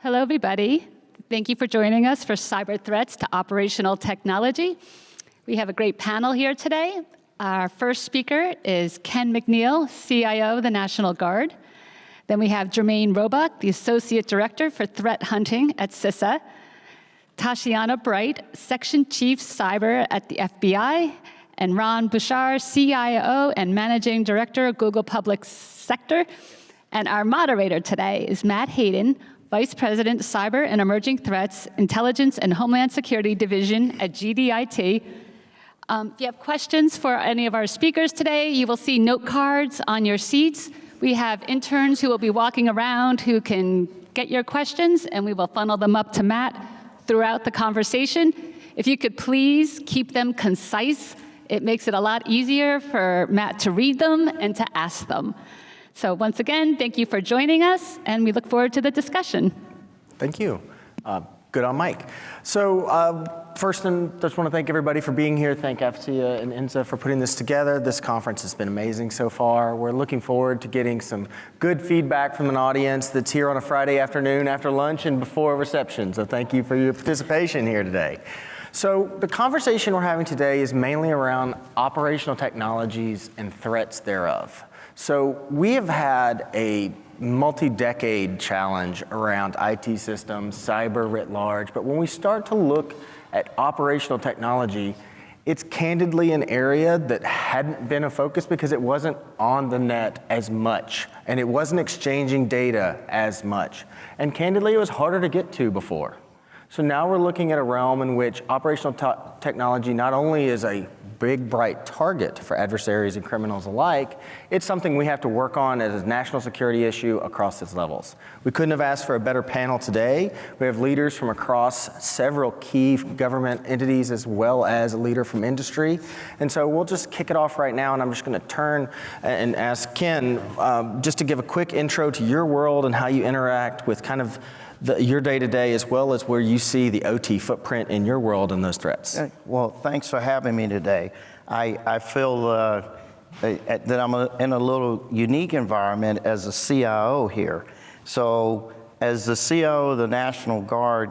Hello, everybody. Thank you for joining us for Cyber Threats to Operational Technology. We have a great panel here today. Our first speaker is Ken McNeill, CIO of the National Guard. Then we have Jermaine Roebuck, the Associate Director for Threat Hunting at CISA. Taushiana Bright, Section Chief Cyber at the FBI. And Bushar, CIO and Managing Director of Google Public Sector. And our moderator today is Matt Hayden, Vice President, Cyber and Emerging Threats, Intelligence and Homeland Security Division at GDIT. If you have questions for any of our speakers today, you will see note cards on your seats. We have interns who will be walking around who can get your questions, and we will funnel them up to Matt throughout the conversation. If you could please keep them concise, it makes it a lot easier for Matt to read them and to ask them. So once again, thank you for joining us, and we look forward to the discussion. Thank you. Good on mic. So first, just want to thank everybody for being here. Thank AFCEA and INSA for putting this together. This conference has been amazing so far. We're looking forward to getting some good feedback from an audience that's here on a Friday afternoon after lunch and before a reception. So thank you for your participation here today. So the conversation we're having today is mainly around operational technologies and threats thereof. So we have had a multi-decade challenge around IT systems, cyber writ large, but when we start to look at operational technology, it's candidly an area that hadn't been a focus because it wasn't on the net as much, and it wasn't exchanging data as much. And candidly, it was harder to get to before. So now we're looking at a realm in which operational technology not only is a big, bright target for adversaries and criminals alike, it's something we have to work on as a national security issue across its levels. We couldn't have asked for a better panel today. We have leaders from across several key government entities as well as a leader from industry. And so we'll just kick it off right now, and I'm just going to turn and ask Ken just to give a quick intro to your world and how you interact with kind of your day-to-day, as well as where you see the OT footprint in your world and those threats. Well, thanks for having me today. I feel that I'm in a little unique environment as a CIO here. So as the CIO of the National Guard,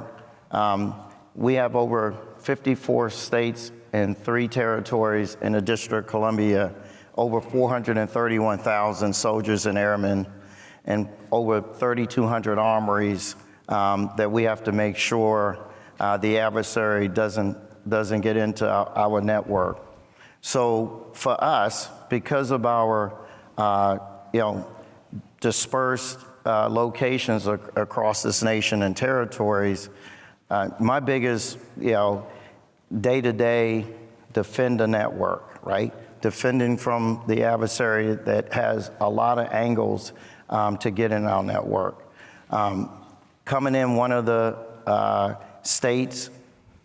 we have over 54 states and 3 territories in the District of Columbia, over 431,000 soldiers and airmen, and over 3,200 armories that we have to make sure the adversary doesn't get into our network. So for us, because of our dispersed locations across this nation and territories, my biggest day-to-day defend the network, right? Defending from the adversary that has a lot of angles to get in our network. Coming in one of the states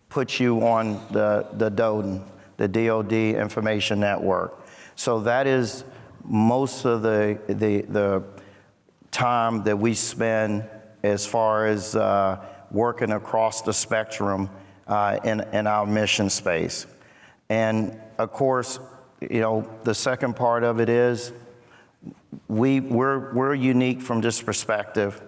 puts you on the DOD, the DOD Information Network. So that is most of the time that we spend as far as working across the spectrum in our mission space. And of course, the second part of it is we're unique from this perspective.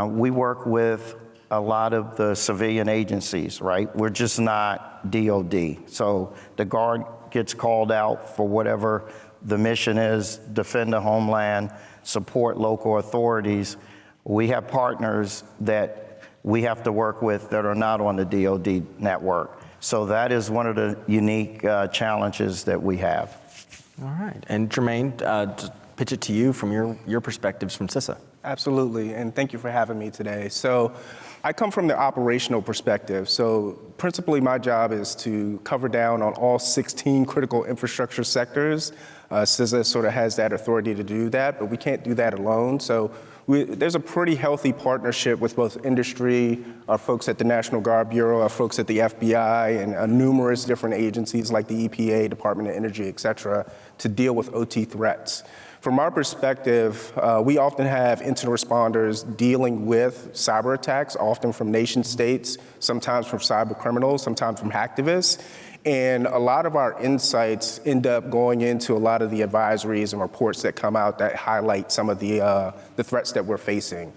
We work with a lot of the civilian agencies, right? We're just not DOD. So the Guard gets called out for whatever the mission is, defend the homeland, support local authorities. We have partners that we have to work with that are not on the DOD network. So that is one of the unique challenges that we have. All right, and Jermaine, just pitch it to you from your perspectives from CISA. Absolutely, and thank you for having me today. So I come from the operational perspective. So principally my job is to cover down on all 16 critical infrastructure sectors. CISA sort of has that authority to do that, but we can't do that alone. So there's a pretty healthy partnership with both industry, our folks at the National Guard Bureau, our folks at the FBI, and numerous different agencies like the EPA, Department of Energy, et cetera, to deal with OT threats. From our perspective, we often have incident responders dealing with cyber attacks, often from nation states, sometimes from cyber criminals, sometimes from hacktivists. And a lot of our insights end up going into a lot of the advisories and reports that come out that highlight some of the threats that we're facing.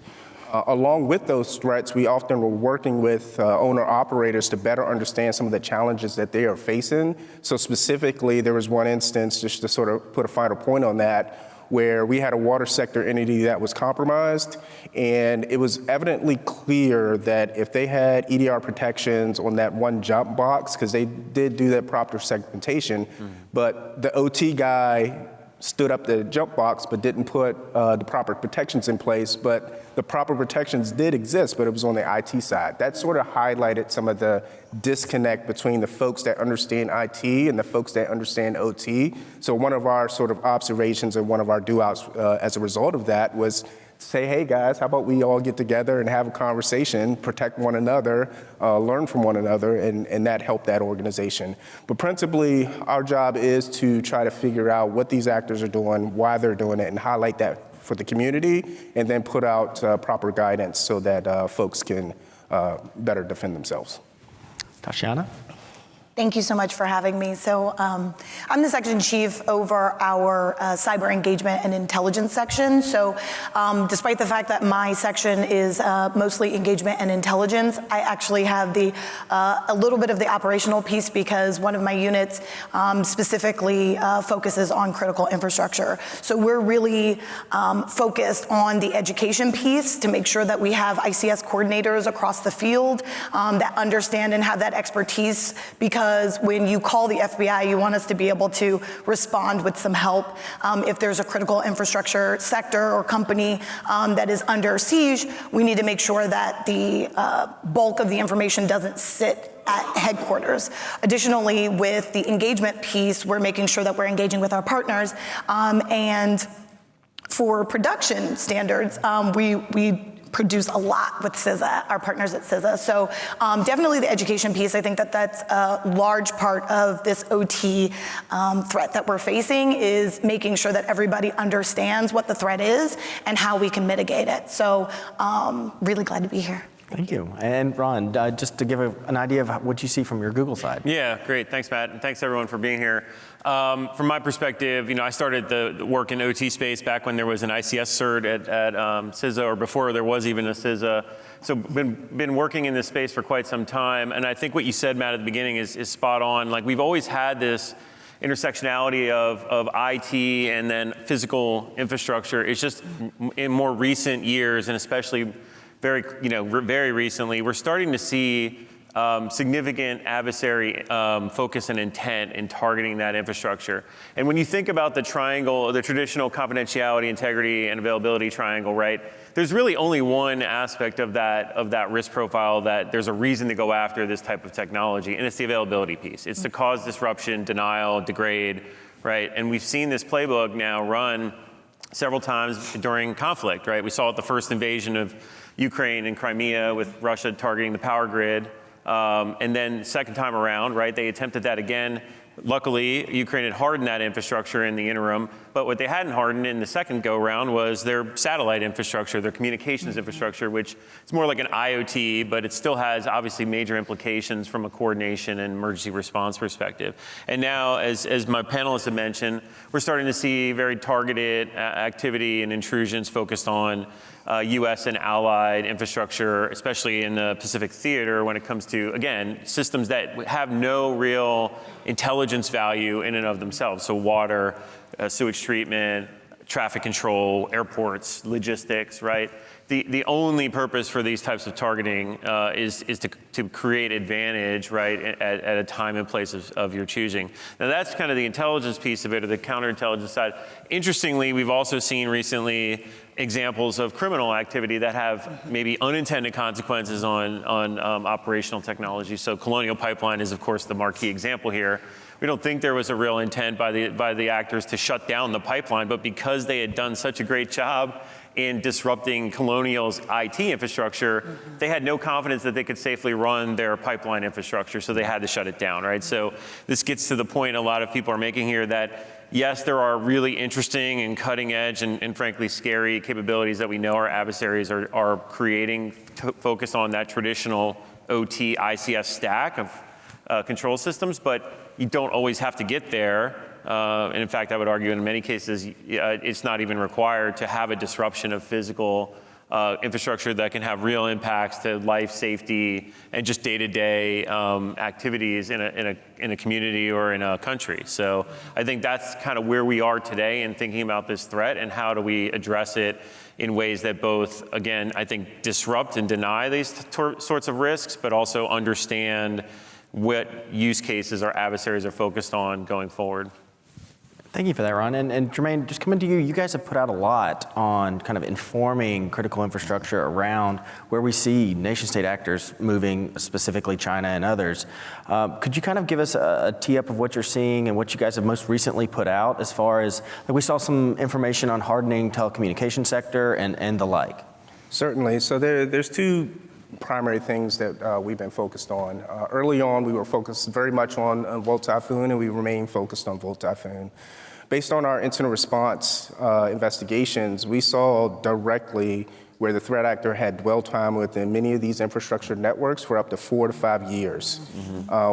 Along with those threats, we often were working with owner-operators to better understand some of the challenges that they are facing. So specifically, there was one instance, just to sort of put a final point on that, where we had a water sector entity that was compromised, and it was evidently clear that if they had EDR protections on that one jump box, because they did do that proper segmentation, but the OT guy stood up the jump box but didn't put the proper protections in place, but the proper protections did exist, but it was on the IT side. That sort of highlighted some of the disconnect between the folks that understand IT and the folks that understand OT. So one of our sort of observations and one of our do-outs as a result of that was say, hey guys, how about we all get together and have a conversation, protect one another, learn from one another, and that helped that organization. But principally, our job is to try to figure out what these actors are doing, why they're doing it, and highlight that for the community, and then put out proper guidance so that folks can better defend themselves. Taushiana? Thank you so much for having me. So I'm the section chief over our cyber engagement and intelligence section. So despite the fact that my section is mostly engagement and intelligence, I actually have a little bit of the operational piece because one of my units specifically focuses on critical infrastructure. So we're really focused on the education piece to make sure that we have ICS coordinators across the field that understand and have that expertise, because when you call the FBI, you want us to be able to respond with some help. If there's a critical infrastructure sector or company that is under siege, we need to make sure that the bulk of the information doesn't sit at headquarters. Additionally, with the engagement piece, we're making sure that we're engaging with our partners. And for production standards, we produce a lot with CISA, our partners at CISA. So definitely the education piece, I think that that's a large part of this OT threat that we're facing, is making sure that everybody understands what the threat is and how we can mitigate it. So really glad to be here. Thank you. And Ron, just to give an idea of what you see from your Google side. Yeah, great. Thanks, Matt. And thanks, everyone, for being here. From my perspective, I started the work in OT space back when there was an ICS cert at CISA, or before there was even a CISA. So been working in this space for quite some time. And I think what you said, Matt, at the beginning is spot on. Like, we've always had this intersectionality of IT and then physical infrastructure. It's just in more recent years, and especially very recently, we're starting to see significant adversary focus and intent in targeting that infrastructure. And when you think about the triangle, the traditional confidentiality, integrity, and availability triangle, right? There's really only one aspect of that risk profile that there's a reason to go after this type of technology, and it's the availability piece. It's to cause disruption, denial, degrade, right? And we've seen this playbook now run several times during conflict, right? We saw it the first invasion of Ukraine and Crimea with Russia targeting the power grid. And then second time around, right, they attempted that again. Luckily, Ukraine had hardened that infrastructure in the interim, but what they hadn't hardened in the second go-round was their satellite infrastructure, their communications infrastructure, which is more like an IoT, but it still has obviously major implications from a coordination and emergency response perspective. And now, as my panelists have mentioned, we're starting to see very targeted activity and intrusions focused on U.S. and allied infrastructure, especially in the Pacific theater when it comes to, again, systems that have no real intelligence value in and of themselves. So water, sewage treatment, traffic control, airports, logistics, right? The only purpose for these types of targeting is to create advantage, right, at a time and place of your choosing. Now that's kind of the intelligence piece of it, or the counterintelligence side. Interestingly, we've also seen recently examples of criminal activity that have maybe unintended consequences on operational technology. So Colonial Pipeline is, of course, the marquee example here. We don't think there was a real intent by the actors to shut down the pipeline, but because they had done such a great job in disrupting Colonial's IT infrastructure, they had no confidence that they could safely run their pipeline infrastructure, so they had to shut it down, right? So this gets to the point a lot of people are making here that, yes, there are really interesting and cutting edge and frankly scary capabilities that we know our adversaries are creating focused on that traditional OT ICS stack of control systems, but you don't always have to get there. And in fact, I would argue in many cases, it's not even required to have a disruption of physical infrastructure that can have real impacts to life, safety, and just day-to-day activities in a community or in a country. So I think that's kind of where we are today in thinking about this threat and how do we address it in ways that both, again, I think disrupt and deny these sorts of risks, but also understand what use cases our adversaries are focused on going forward. Thank you for that, Ron. And Jermaine, just coming to you, you guys have put out a lot on kind of informing critical infrastructure around where we see nation-state actors moving, specifically China and others. Could you kind of give us a tee-up of what you're seeing and what you guys have most recently put out as far as, like we saw some information on hardening telecommunications sector and the like? Certainly. So there's two primary things that we've been focused on. Early on, we were focused very much on Volt Typhoon, and we remain focused on Volt Typhoon. Based on our incident response investigations, we saw directly where the threat actor had dwell time within many of these infrastructure networks for up to 4 to 5 years.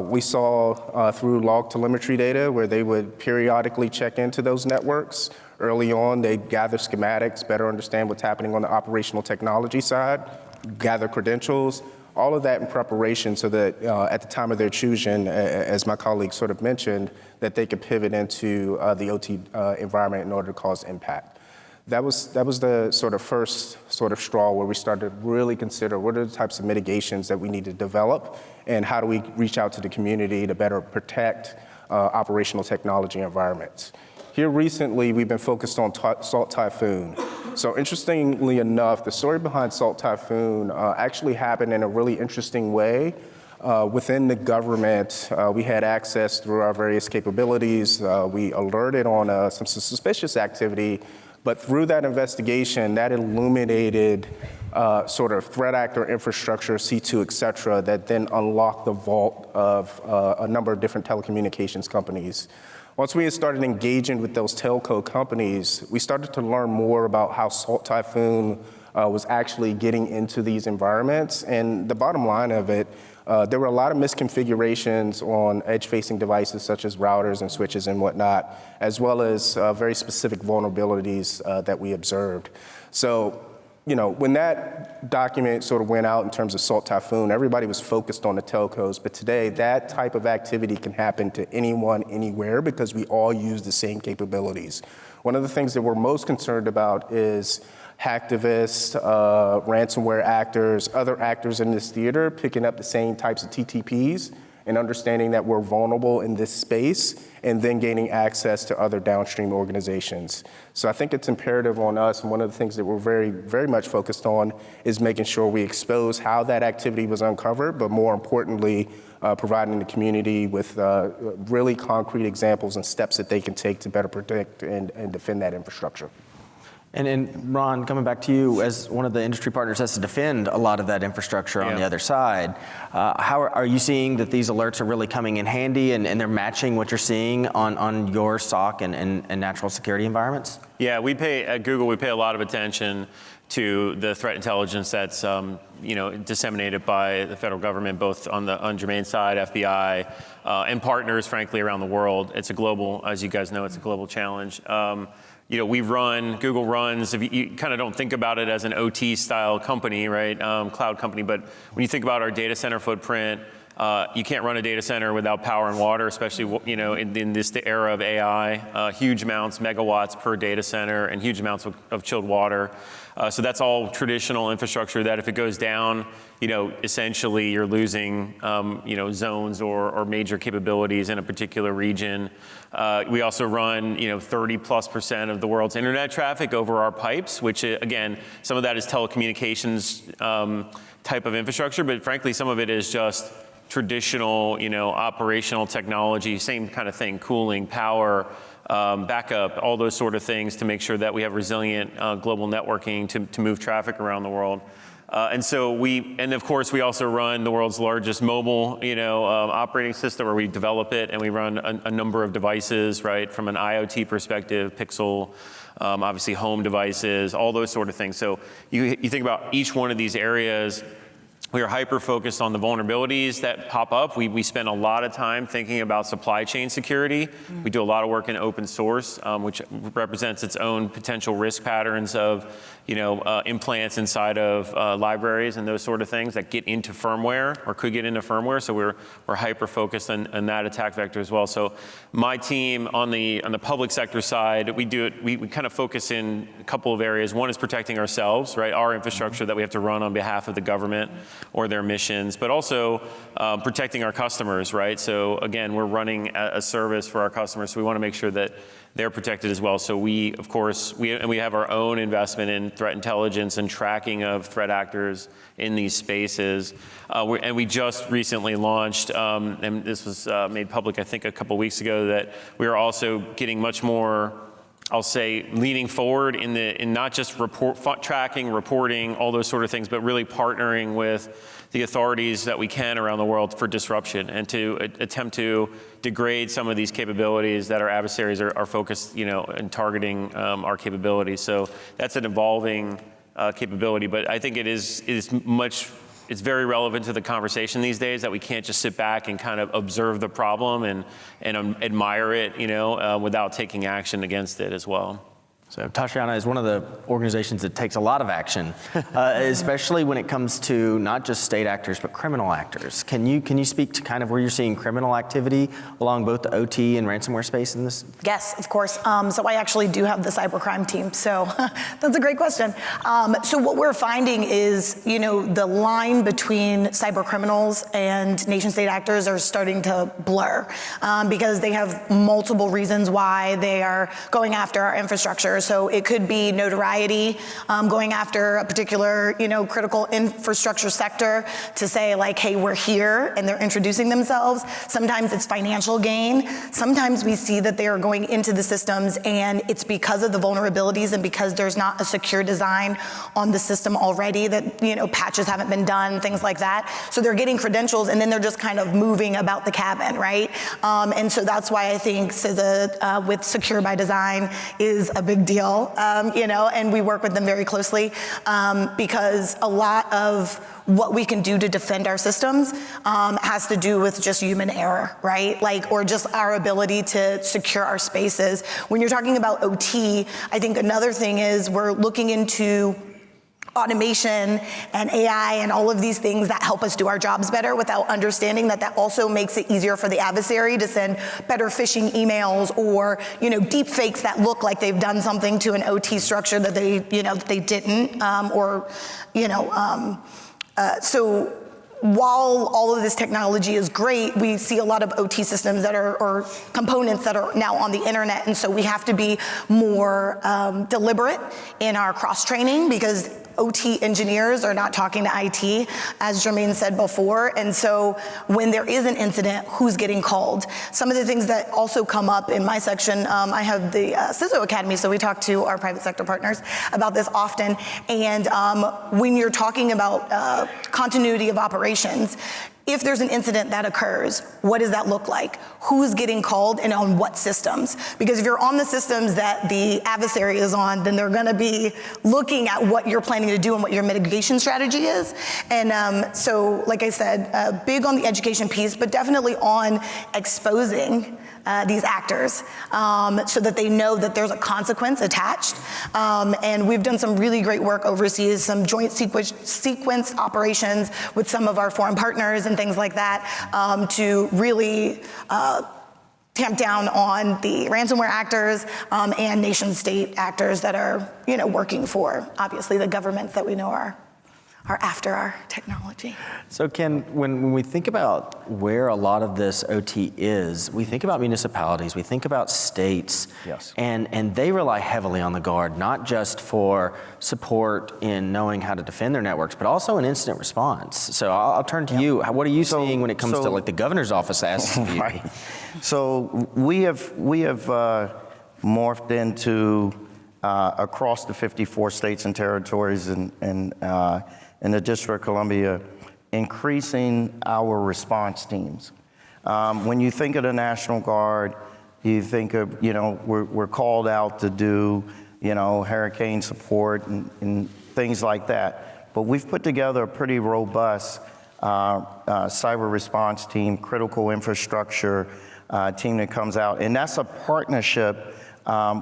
We saw through log telemetry data where they would periodically check into those networks. Early on, they'd gather schematics, better understand what's happening on the operational technology side, gather credentials, all of that in preparation so that at the time of their choosing, as my colleague sort of mentioned, that they could pivot into the OT environment in order to cause impact. That was the sort of first sort of straw where we started to really consider what are the types of mitigations that we need to develop and how do we reach out to the community to better protect operational technology environments. Here recently, we've been focused on Salt Typhoon. So interestingly enough, the story behind Salt Typhoon actually happened in a really interesting way. Within the government, we had access through our various capabilities. We alerted on some suspicious activity, but through that investigation, that illuminated sort of threat actor infrastructure, C2, et cetera, that then unlocked the vault of a number of different telecommunications companies. Once we had started engaging with those telco companies, we started to learn more about how Salt Typhoon was actually getting into these environments. And the bottom line of it, there were a lot of misconfigurations on edge-facing devices such as routers and switches and whatnot, as well as very specific vulnerabilities that we observed. So, you know, when that document sort of went out in terms of Salt Typhoon, everybody was focused on the telcos, but today that type of activity can happen to anyone, anywhere, because we all use the same capabilities. One of the things that we're most concerned about is hacktivists, ransomware actors, other actors in this theater picking up the same types of TTPs and understanding that we're vulnerable in this space and then gaining access to other downstream organizations. So I think it's imperative on us, and one of the things that we're very, very much focused on is making sure we expose how that activity was uncovered, but more importantly, providing the community with really concrete examples and steps that they can take to better protect and defend that infrastructure. And Ron, coming back to you, as one of the industry partners has to defend a lot of that infrastructure on the other side, how are you seeing that these alerts are really coming in handy and they're matching what you're seeing on your SOC and natural security environments? Yeah, at Google, we pay a lot of attention to the threat intelligence that's disseminated by the federal government, both on Jermaine's side, FBI, and partners, frankly, around the world. It's a global, as you guys know, it's a global challenge. Google runs, if you kind of don't think about it as an OT style company, right? Cloud company, but when you think about our data center footprint, you can't run a data center without power and water, especially, in this era of AI, huge amounts, megawatts per data center and huge amounts of chilled water. So that's all traditional infrastructure that if it goes down, essentially you're losing, zones or major capabilities in a particular region. We also run, 30+% of the world's internet traffic over our pipes, which again, some of that is telecommunications type of infrastructure, but frankly, some of it is just traditional, operational technology, same kind of thing, cooling, power, backup, all those sort of things to make sure that we have resilient global networking to move traffic around the world. And of course, we also run the world's largest mobile, operating system where we develop it and we run a number of devices, right, from an IoT perspective, Pixel, obviously home devices, all those sort of things. So you think about each one of these areas, We are hyper-focused on the vulnerabilities that pop up. We spend a lot of time thinking about supply chain security. We do a lot of work in open source, which represents its own potential risk patterns of, implants inside of libraries and those sort of things that get into firmware or could get into firmware. So we're hyper-focused on that attack vector as well. So my team on the public sector side, we kind of focus in a couple of areas. One is protecting ourselves, right? Our infrastructure that we have to run on behalf of the government or their missions, but also protecting our customers, right? So again, we're running a service for our customers, so we want to make sure that they're protected as well. So we, of course, we have our own investment in threat intelligence and tracking of threat actors in these spaces. And we just recently launched, and this was made public, I think, a couple weeks ago, that we are also getting much more, I'll say, leaning forward in not just tracking, reporting, all those sort of things, but really partnering with the authorities that we can around the world for disruption and to attempt to degrade some of these capabilities that our adversaries are focused, in targeting our capabilities. So that's an evolving capability, but I think it's very relevant to the conversation these days that we can't just sit back and kind of observe the problem and admire it, without taking action against it as well. So Taushiana is one of the organizations that takes a lot of action, especially when it comes to not just state actors, but criminal actors. Can you speak to kind of where you're seeing criminal activity along both the OT and ransomware space in this? Yes, of course. So I actually do have the cybercrime team, so that's a great question. So what we're finding is, the line between cyber criminals and nation-state actors are starting to blur because they have multiple reasons why they are going after our infrastructure. So it could be notoriety, going after a particular, critical infrastructure sector to say like, hey, we're here, and they're introducing themselves. Sometimes it's financial gain. Sometimes we see that they are going into the systems and it's because of the vulnerabilities and because there's not a secure design on the system already that, patches haven't been done, things like that. So they're getting credentials and then they're just kind of moving about the cabin, right? And so that's why I think CISA with Secure by Design is a big deal, and we work with them very closely because a lot of what we can do to defend our systems has to do with just human error, right? Or just our ability to secure our spaces. When you're talking about OT, I think another thing is we're looking into automation and AI and all of these things that help us do our jobs better without understanding that also makes it easier for the adversary to send better phishing emails or, deep fakes that look like they've done something to an OT structure that they didn't, so while all of this technology is great, we see a lot of OT systems that are, or components that are now on the internet, and so we have to be more deliberate in our cross-training because OT engineers are not talking to IT, as Jermaine said before, and so when there is an incident, who's getting called? Some of the things that also come up in my section, I have the CISA Academy, so we talk to our private sector partners about this often, and when you're talking about continuity of operations, if there's an incident that occurs, what does that look like? Who's getting called and on what systems? Because if you're on the systems that the adversary is on, then they're gonna be looking at what you're planning to do and what your mitigation strategy is. And so, like I said, big on the education piece, but definitely on exposing these actors so that they know that there's a consequence attached. And we've done some really great work overseas, some joint sequence operations with some of our foreign partners and things like that to really tamp down on the ransomware actors and nation state actors that are working for, obviously, the governments that we know are after our technology. So Ken, when we think about where a lot of this OT is, we think about municipalities, we think about states, yes, and they rely heavily on the Guard, not just for support in knowing how to defend their networks, but also in incident response. So I'll turn to you. What are you seeing when it comes to like the governor's office asking you? Right. So we have morphed into across the 54 states and territories in the District of Columbia, increasing our response teams. When you think of the National Guard, you think of, we're called out to do, hurricane support and things like that. but we've put together a pretty robust cyber response team, critical infrastructure team that comes out, and that's a partnership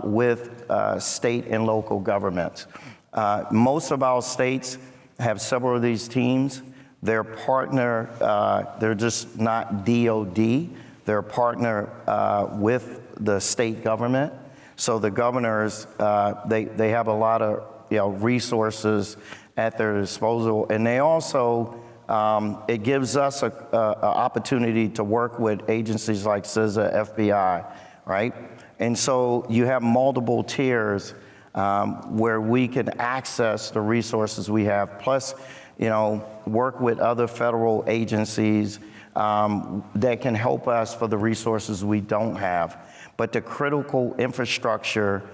with state and local governments. Most of our states have several of these teams. They're partner, they're just not DOD, they're partner with the state government. So the governors, they have a lot of resources at their disposal, and they also, it gives us an opportunity to work with agencies like CISA, FBI, right? And so you have multiple tiers where we can access the resources we have, plus, work with other federal agencies that can help us for the resources we don't have. But the critical infrastructure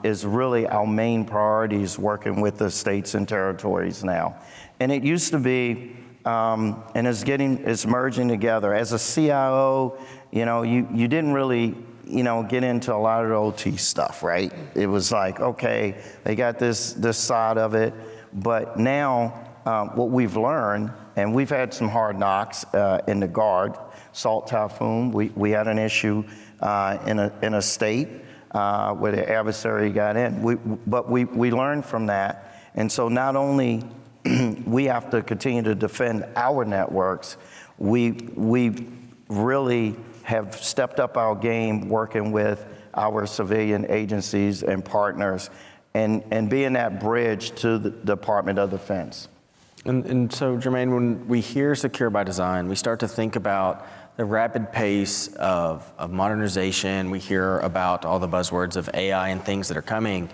is really our main priorities working with the states and territories now. And it used to be, and it's merging together. As a CIO, you didn't really, get into a lot of the OT stuff, right? It was like, okay, they got this side of it, but now what we've learned, and we've had some hard knocks in the Guard, Salt Typhoon. We had an issue in a state where the adversary got in. But we learned from that. And so not only we have to continue to defend our networks, we really have stepped up our game working with our civilian agencies and partners and being that bridge to the Department of Defense. And so, Jermaine, when we hear secure by design, we start to think about the rapid pace of modernization. We hear about all the buzzwords of AI and things that are coming.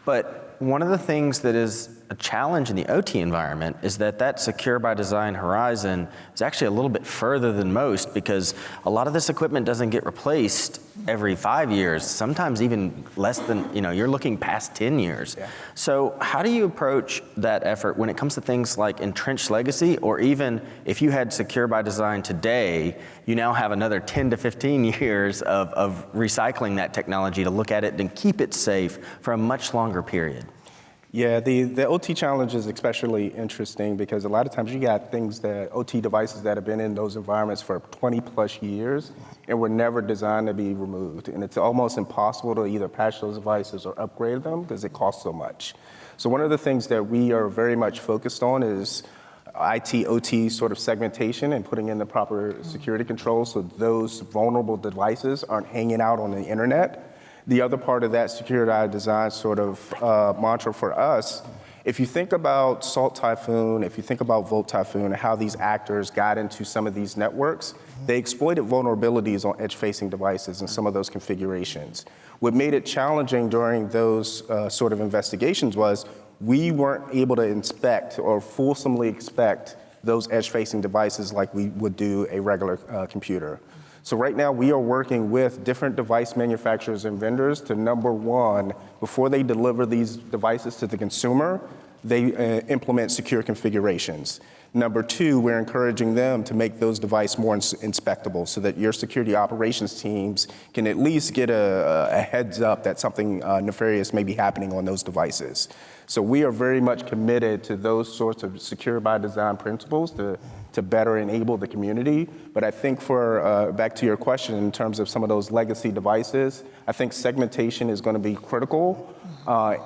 But one of the things that is a challenge in the OT environment is that secure by design horizon is actually a little bit further than most, because a lot of this equipment doesn't get replaced every 5 years, sometimes even less than, you're looking past 10 years. Yeah. So how do you approach that effort when it comes to things like entrenched legacy, or even if you had secure by design today, you now have another 10 to 15 years of recycling that technology to look at it and keep it safe for a much longer period? Yeah, the OT challenge is especially interesting because a lot of times you got OT devices that have been in those environments for 20 plus years and were never designed to be removed. And it's almost impossible to either patch those devices or upgrade them because it costs so much. So one of the things that we are very much focused on is IT, OT sort of segmentation and putting in the proper security controls so those vulnerable devices aren't hanging out on the internet. The other part of that security by design sort of mantra for us, if you think about Salt Typhoon, if you think about Volt Typhoon, and how these actors got into some of these networks, they exploited vulnerabilities on edge-facing devices in some of those configurations. What made it challenging during those sort of investigations was we weren't able to inspect or fulsomely inspect those edge-facing devices like we would do a regular computer. So right now we are working with different device manufacturers and vendors to, number one, before they deliver these devices to the consumer, they implement secure configurations. Number two, we're encouraging them to make those devices more inspectable so that your security operations teams can at least get a heads up that something nefarious may be happening on those devices. So we are very much committed to those sorts of secure by design principles to better enable the community. But I think for, back to your question in terms of some of those legacy devices, I think segmentation is going to be critical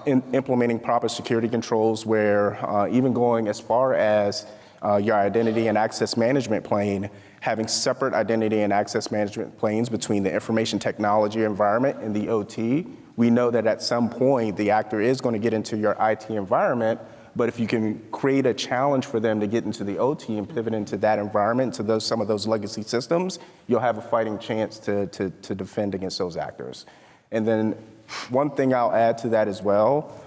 in implementing proper security controls where even going as far as your identity and access management plane, having separate identity and access management planes between the information technology environment and the OT. We know that at some point the actor is going to get into your IT environment, but if you can create a challenge for them to get into the OT and pivot into that environment, to some of those legacy systems, you'll have a fighting chance to defend against those actors. And then one thing I'll add to that as well,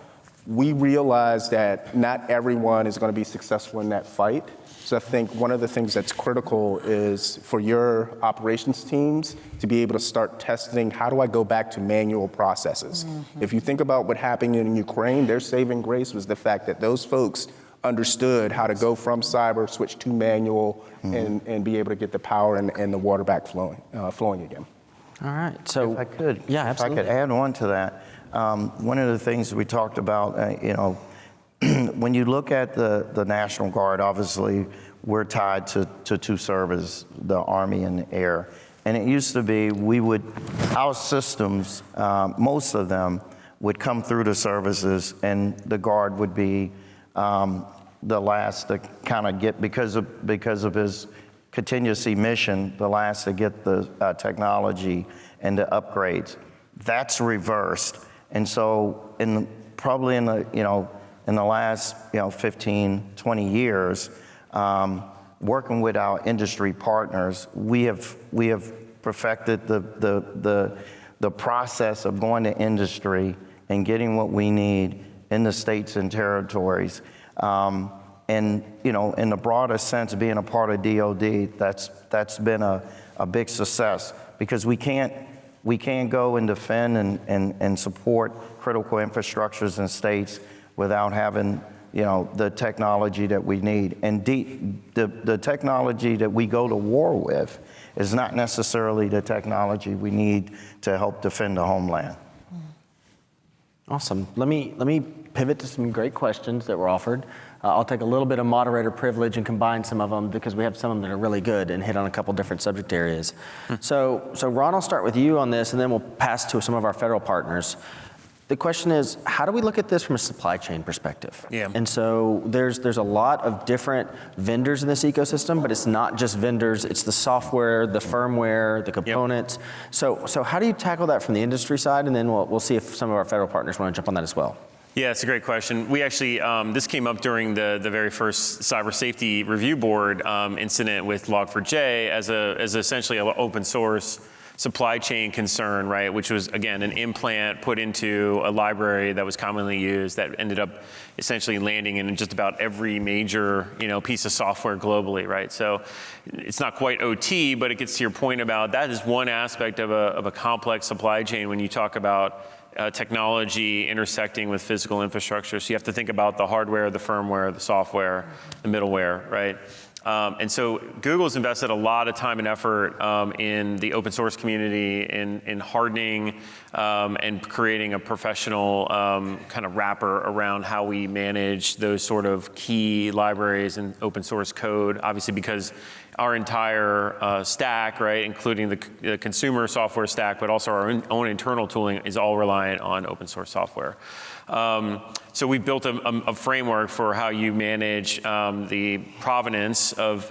we realize that not everyone is going to be successful in that fight. So I think one of the things that's critical is for your operations teams to be able to start testing, how do I go back to manual processes? Mm-hmm. If you think about what happened in Ukraine, their saving grace was the fact that those folks understood how to go from cyber, switch to manual, mm-hmm. and be able to get the power and the water back flowing again. All right, so if I could, yeah, absolutely. If I could add on to that, one of the things we talked about, when you look at the National Guard, obviously we're tied to two services, the Army and the Air. And it used to be our systems, most of them would come through the services, and the Guard would be the last to kind of get, because of his contingency mission, the last to get the technology and the upgrades. That's reversed. And so probably in the last 15, 20 years, working with our industry partners, we have perfected the process of going to industry and getting what we need in the states and territories. And in the broader sense, being a part of DoD, that's been a big success, because we can't go and defend and support critical infrastructures in states without having the technology that we need. And the technology that we go to war with is not necessarily the technology we need to help defend the homeland. Awesome. Let me pivot to some great questions that were offered. I'll take a little bit of moderator privilege and combine some of them, because we have some of them that are really good and hit on a couple different subject areas. So Ron, I'll start with you on this, and then we'll pass to some of our federal partners. The question is, how do we look at this from a supply chain perspective? Yeah. And so there's a lot of different vendors in this ecosystem, but it's not just vendors, it's the software, the firmware, the components. Yep. So how do you tackle that from the industry side? And then we'll see if some of our federal partners want to jump on that as well. Yeah, it's a great question. We actually, this came up during the very first Cyber Safety Review Board incident with Log4j as essentially an open source supply chain concern, right? Which was, again, an implant put into a library that was commonly used that ended up essentially landing in just about every major, piece of software globally, right? So it's not quite OT, but it gets to your point about that is one aspect of a complex supply chain when you talk about technology intersecting with physical infrastructure. So you have to think about the hardware, the firmware, the software, the middleware, right? And so Google's invested a lot of time and effort in the open source community, in hardening and creating a professional kind of wrapper around how we manage those sort of key libraries and open source code, obviously because our entire stack, right, including the consumer software stack, but also our own internal tooling is all reliant on open source software. So we've built a framework for how you manage the provenance of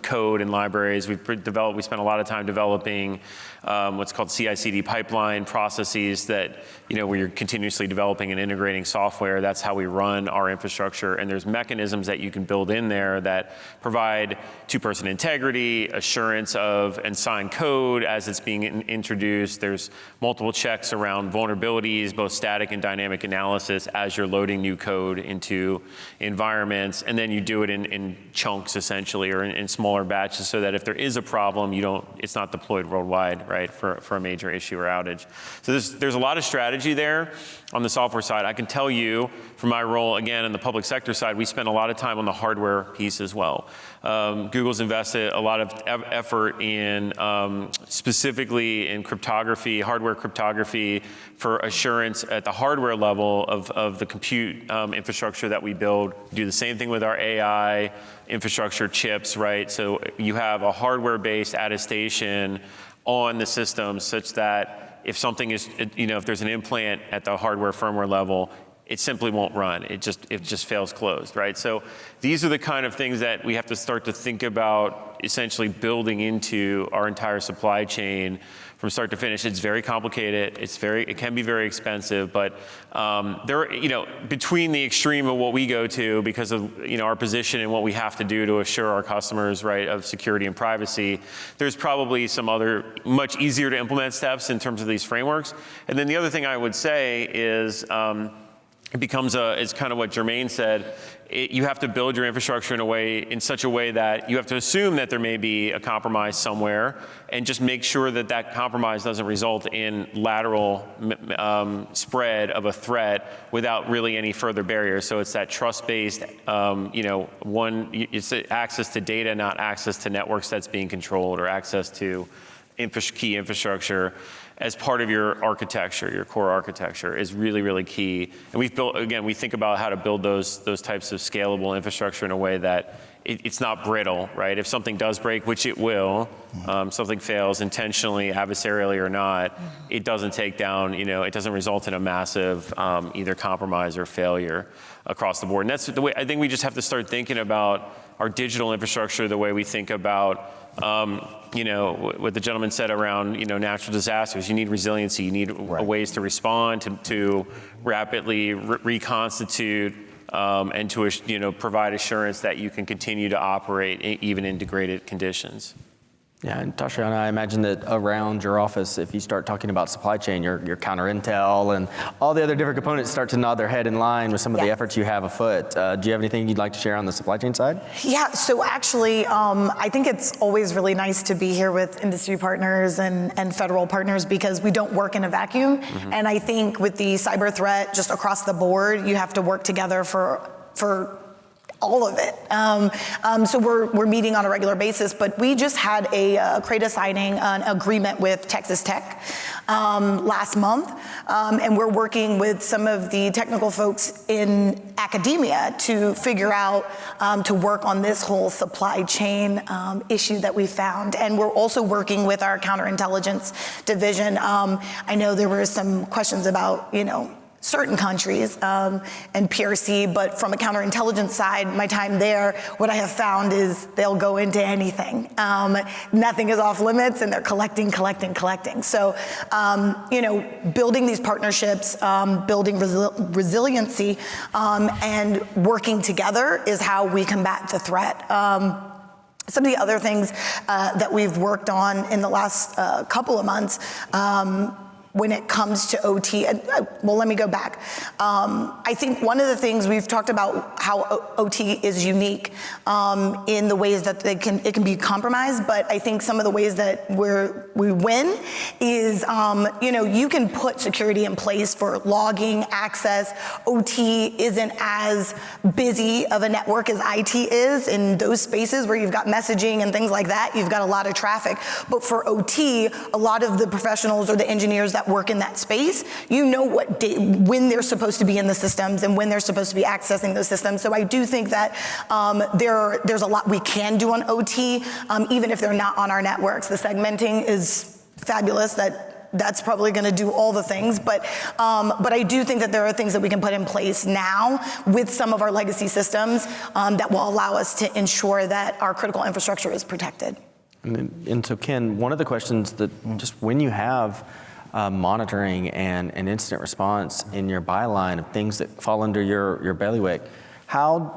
code and libraries. We spent a lot of time developing what's called CI/CD pipeline processes that, where you're continuously developing and integrating software. That's how we run our infrastructure. And there's mechanisms that you can build in there that provide two-person integrity, assurance of and signed code as it's being introduced. There's multiple checks around vulnerabilities, both static and dynamic analysis as you're loading new code into environments. And then you do it in chunks, essentially, or in smaller batches, so that if there is a problem, it's not deployed worldwide, right, for a major issue or outage. So there's a lot of strategy there on the software side. I can tell you from my role, again, in the public sector side, we spend a lot of time on the hardware piece as well. Google's invested a lot of effort in specifically in cryptography, hardware cryptography, for assurance at the hardware level of the compute infrastructure that we build. We do the same thing with our AI infrastructure chips, right? So you have a hardware-based attestation on the system such that if something is, if there's an implant at the hardware firmware level, it simply won't run. It just fails closed, right? So these are the kind of things that we have to start to think about essentially building into our entire supply chain from start to finish. It's very complicated. It can be very expensive, but between the extreme of what we go to because of our position and what we have to do to assure our customers, right, of security and privacy, there's probably some other much easier to implement steps in terms of these frameworks. And then the other thing I would say is it's kind of what Jermaine said. You have to build your infrastructure in such a way that you have to assume that there may be a compromise somewhere, and just make sure that compromise doesn't result in lateral spread of a threat without really any further barriers. So it's that trust-based, it's access to data, not access to networks that's being controlled, or access to key infrastructure as part of your architecture, your core architecture, is really, really key. And we've built, again, we think about how to build those types of scalable infrastructure in a way that it's not brittle, right? If something does break, which it will, something fails intentionally, adversarially or not, it doesn't take down, it doesn't result in a massive either compromise or failure across the board. And that's the way, I think we just have to start thinking about our digital infrastructure the way we think about what the gentleman said around, natural disasters. You need resiliency. You need ways to respond, to rapidly reconstitute, and to provide assurance that you can continue to operate even in degraded conditions. Yeah, and Taushiana, I imagine that around your office, if you start talking about supply chain, your counter intel and all the other different components start to nod their head in line with some of the efforts you have afoot. Do you have anything you'd like to share on the supply chain side? Yeah, so actually, I think it's always really nice to be here with industry partners and federal partners because we don't work in a vacuum. And I think with the cyber threat just across the board, you have to work together for all of it. So we're meeting on a regular basis, but we just had a CRADA signing an agreement with Texas Tech last month, and we're working with some of the technical folks in academia to figure out, to work on this whole supply chain issue that we found. And we're also working with our counterintelligence division. I know there were some questions about, certain countries and PRC, but from a counterintelligence side, my time there, what I have found is they'll go into anything. Nothing is off limits, and they're collecting. So, building these partnerships, building resiliency, and working together is how we combat the threat. Some of the other things that we've worked on in the last couple of months, when it comes to OT, well, let me go back. I think one of the things we've talked about how OT is unique in the ways that it can be compromised, but I think some of the ways that we win is, you can put security in place for logging, access. OT isn't as busy of a network as IT is in those spaces where you've got messaging and things like that. You've got a lot of traffic. But for OT, a lot of the professionals or the engineers that work in that space, when they're supposed to be in the systems and when they're supposed to be accessing those systems. So I do think that there's a lot we can do on OT, even if they're not on our networks. The segmenting is fabulous. That's probably going to do all the things, but I do think that there are things that we can put in place now with some of our legacy systems that will allow us to ensure that our critical infrastructure is protected. And so, Ken, one of the questions that just when you have monitoring and incident response in your byline of things that fall under your bailiwick,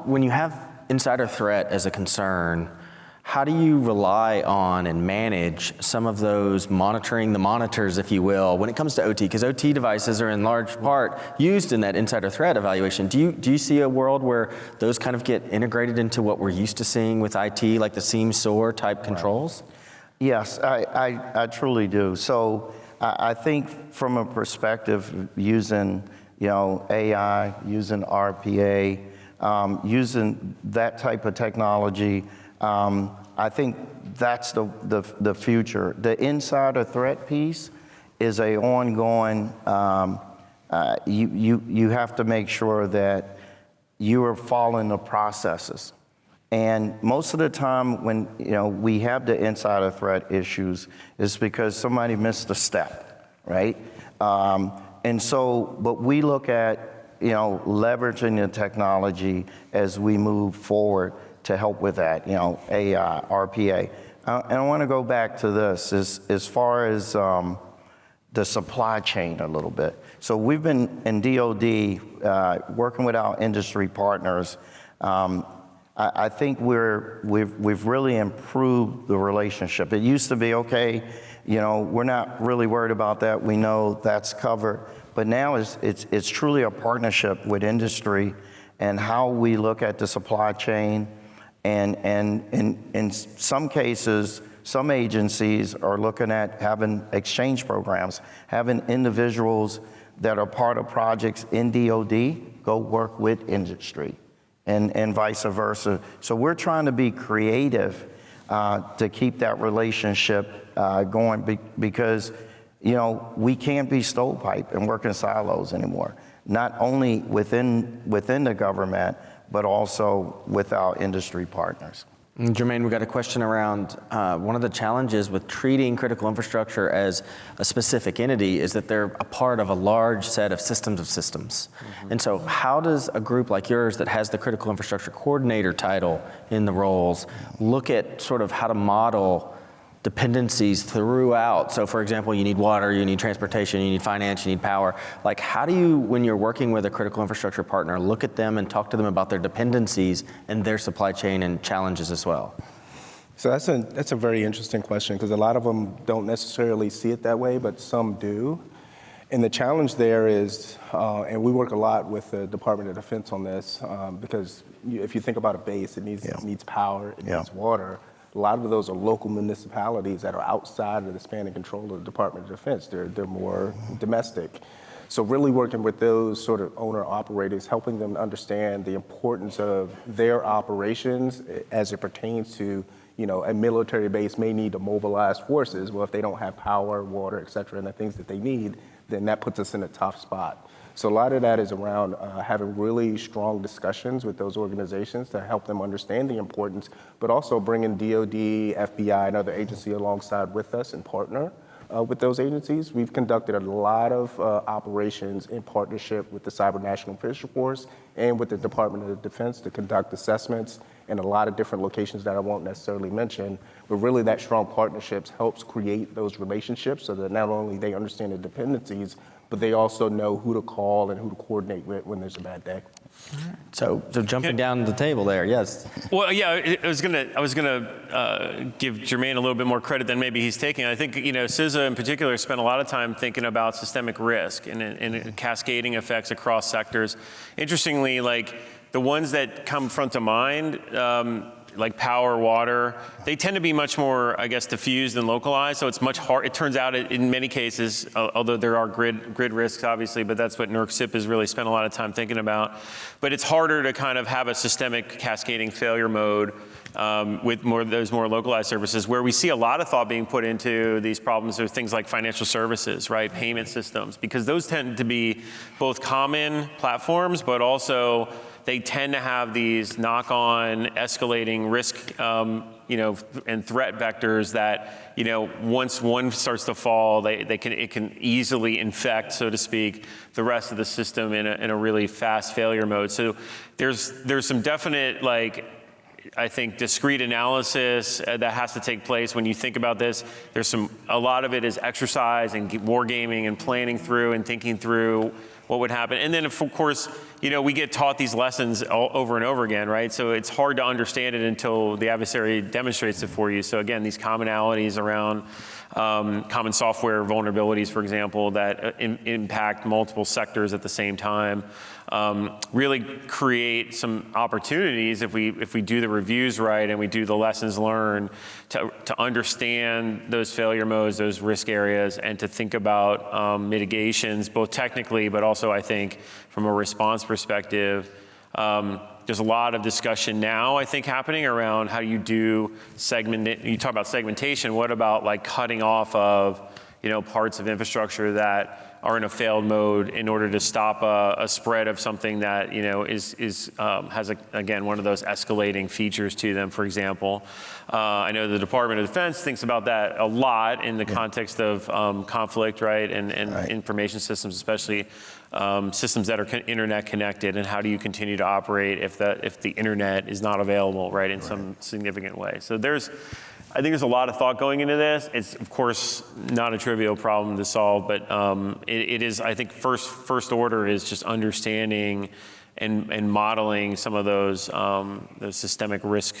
when you have insider threat as a concern, how do you rely on and manage some of those monitoring the monitors, if you will, when it comes to OT? Because OT devices are in large part used in that insider threat evaluation. Do you see a world where those kind of get integrated into what we're used to seeing with IT, like the SIEM SOAR type controls? Yes, I truly do. So I think from a perspective using, AI, using RPA, using that type of technology, I think that's the future. The insider threat piece is a ongoing. You have to make sure that you are following the processes. And most of the time when we have the insider threat issues is because somebody missed a step, right? And so, but we look at leveraging the technology as we move forward to help with that, AI, RPA. And I want to go back to this as far as the supply chain a little bit. So we've been in DoD working with our industry partners. I think we've really improved the relationship. It used to be, okay, we're not really worried about that. We know that's covered. But now it's truly a partnership with industry and how we look at the supply chain. And in some cases, some agencies are looking at having exchange programs, having individuals that are part of projects in DoD go work with industry. And vice versa. So we're trying to be creative to keep that relationship going because, you know, we can't be stovepipe and work in silos anymore, not only within the government, but also with our industry partners. Jermaine, we got a question around one of the challenges with treating critical infrastructure as a specific entity is that they're a part of a large set of systems. Mm-hmm. And so how does a group like yours that has the critical infrastructure coordinator title in the roles look at sort of how to model dependencies throughout? So for example, you need water, you need transportation, you need finance, you need power. Like how do you, when you're working with a critical infrastructure partner, look at them and talk to them about their dependencies and their supply chain and challenges as well? So that's a very interesting question because a lot of them don't necessarily see it that way, but some do. And the challenge there is, and we work a lot with the Department of Defense on this, because if you think about a base, it needs power, it needs water. A lot of those are local municipalities that are outside of the span and control of the Department of Defense. They're more domestic. So really working with those sort of owner-operators, helping them understand the importance of their operations as it pertains to, you know, a military base may need to mobilize forces. Well, if they don't have power, water, et cetera, and the things that they need, then that puts us in a tough spot. So a lot of that is around having really strong discussions with those organizations to help them understand the importance, but also bringing DOD, FBI, and other agencies alongside with us and partner with those agencies. We've conducted a lot of operations in partnership with the Cyber National Fiscal Force and with the Department of Defense to conduct assessments in a lot of different locations that I won't necessarily mention. But really that strong partnerships helps create those relationships so that not only they understand the dependencies, but they also know who to call and who to coordinate with when there's a bad day. So jumping down the table there, yes. Well, yeah, I was gonna give Jermaine a little bit more credit than maybe he's taking. I think, you know, CISA in particular spent a lot of time thinking about systemic risk and cascading effects across sectors. Interestingly, like the ones that come front to mind, like power, water, they tend to be much more, I guess, diffused and localized. So it's much hard. It turns out in many cases, although there are grid risks, obviously, but that's what NERC-CIP has really spent a lot of time thinking about. But it's harder to kind of have a systemic cascading failure mode with those more localized services. Where we see a lot of thought being put into these problems are things like financial services, right? Payment systems, because those tend to be both common platforms, but also they tend to have these knock-on escalating risk, you know, and threat vectors that, you know, once one starts to fall, it can easily infect, so to speak, the rest of the system in a really fast failure mode. So there's some definite, like, I think, discrete analysis that has to take place when you think about this. A lot of it is exercise and wargaming and planning through and thinking through what would happen. And then, of course, you know, we get taught these lessons over and over again, right? So it's hard to understand it until the adversary demonstrates it for you. So again, these commonalities around common software vulnerabilities, for example, that impact multiple sectors at the same time, really create some opportunities if we do the reviews right and we do the lessons learned to understand those failure modes, those risk areas, and to think about mitigations, both technically, but also I think from a response perspective. There's a lot of discussion now, I think, happening around how you do you talk about segmentation. What about like cutting off of, you know, parts of infrastructure that are in a failed mode in order to stop a spread of something that, you know, has again one of those escalating features to them, for example. I know the Department of Defense thinks about that a lot in the context of conflict, right, and information systems, especially systems that are internet connected, and how do you continue to operate if the internet is not available, right, in some significant way. So I think there's a lot of thought going into this. It's, of course, not a trivial problem to solve, but it is, I think, first order is just understanding and modeling some of those systemic risk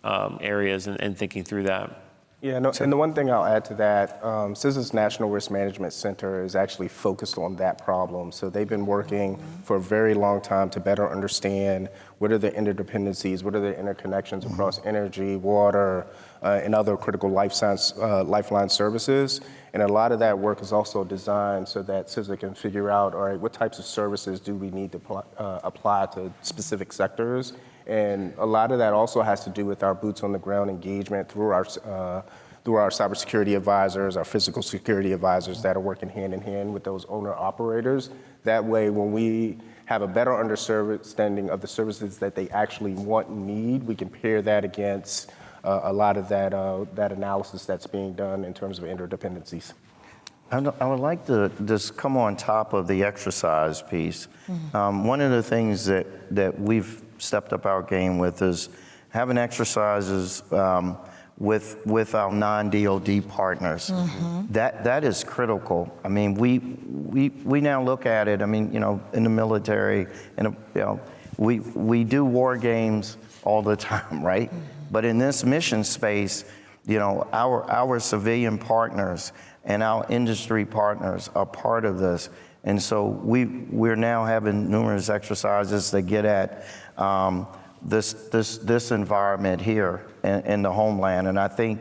areas and thinking through that. Yeah, no, and the one thing I'll add to that, CISA's National Risk Management Center is actually focused on that problem. So they've been working for a very long time to better understand what are the interdependencies, what are the interconnections across energy, water, and other critical lifeline services. And a lot of that work is also designed so that CISA can figure out, all right, what types of services do we need to apply to specific sectors, And a lot of that also has to do with our boots on the ground engagement through our cybersecurity advisors, our physical security advisors that are working hand in hand with those owner operators. That way, when we have a better understanding of the services that they actually want and need, we can pair that against a lot of that analysis that's being done in terms of interdependencies. I would like to just come on top of the exercise piece. One of the things that we've stepped up our game with is having exercises with our non-DoD partners. That is critical. I mean, we now look at it. I mean, in the military, we do war games all the time, right? But in this mission space, our civilian partners and our industry partners are part of this. And so we're now having numerous exercises that get at this environment here in the Homeland. And I think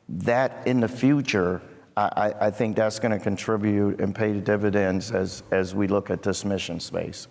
that in the future, I think that's going to contribute and pay dividends as we look at this mission space.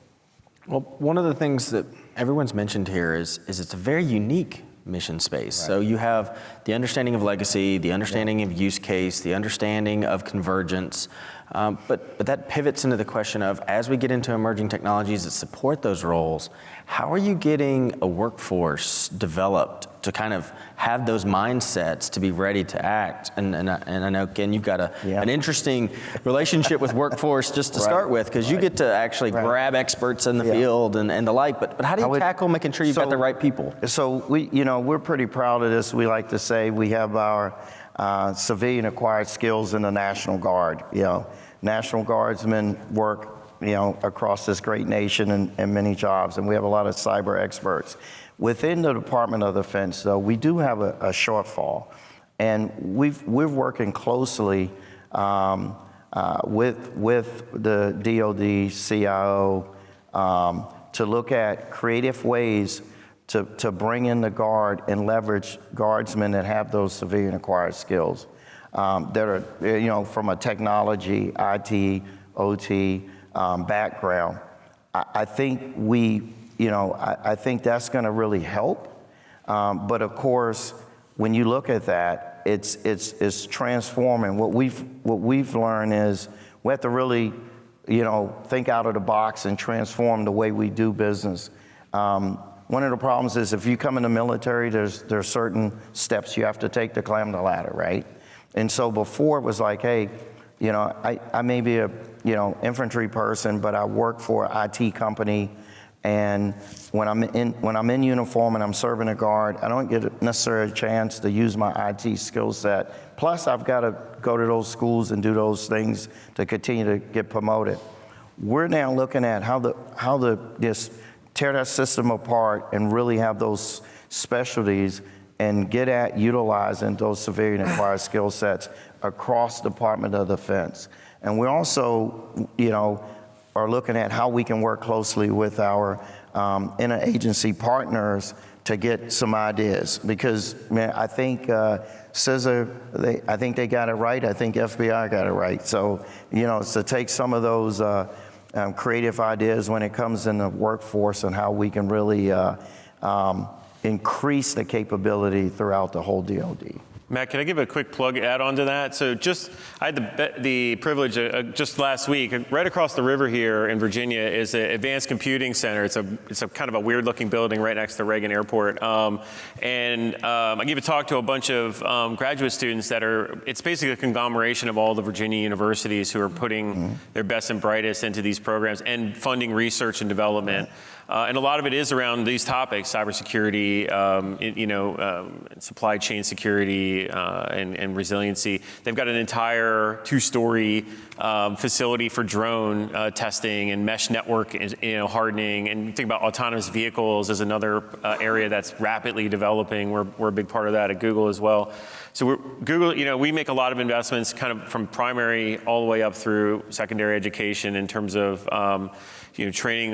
Well, one of the things that everyone's mentioned here is it's a very unique mission space. Right. So you have the understanding of legacy, the understanding of use case, the understanding of convergence, but that pivots into the question of, as we get into emerging technologies that support those roles, how are you getting a workforce developed to kind of have those mindsets to be ready to act? And I know, Ken, you've got an interesting relationship with workforce just to start with, because you get to actually grab experts in the field and the like, but how do you tackle making sure you've got the right people? So we're pretty proud of this. We like to say we have our civilian acquired skills in the National Guard. National Guardsmen work across this great nation in many jobs, and we have a lot of cyber experts. Within the Department of Defense, though, we do have a shortfall, and we're working closely with the DoD CIO to look at creative ways to bring in the Guard and leverage Guardsmen that have those civilian acquired skills that are, from a technology, IT, OT background. I think I think that's going to really help. But of course, when you look at that, it's transforming. What we've learned is we have to really, think out of the box and transform the way we do business. One of the problems is if you come in the military, there's certain steps you have to take to climb the ladder, right? And so before it was like, hey, I may be a infantry person, but I work for an IT company, and when I'm in uniform and I'm serving a Guard, I don't get necessarily a chance to use my IT skill set. Plus, I've got to go to those schools and do those things to continue to get promoted. We're now looking at how just tear that system apart and really have those specialties and get at utilizing those civilian acquired skill sets across the Department of Defense. And we also, are looking at how we can work closely with our interagency partners to get some ideas. Because, I think CISA, I think they got it right. I think FBI got it right. So, it's to take some of those creative ideas when it comes in the workforce and how we can really increase the capability throughout the whole DoD. Matt, can I give a quick plug add on to that? So I had the privilege just last week, right across the river here in Virginia is an advanced computing center. It's a kind of a weird looking building right next to Reagan Airport. I gave a talk to a bunch of graduate students it's basically a conglomeration of all the Virginia universities who are putting their best and brightest into these programs and funding research and development. And a lot of it is around these topics: cybersecurity, supply chain security, and resiliency. They've got an entire 2-story facility for drone testing and mesh network, hardening. And you think about autonomous vehicles as another area that's rapidly developing. We're a big part of that at Google as well. So Google, we make a lot of investments kind of from primary all the way up through secondary education in terms of training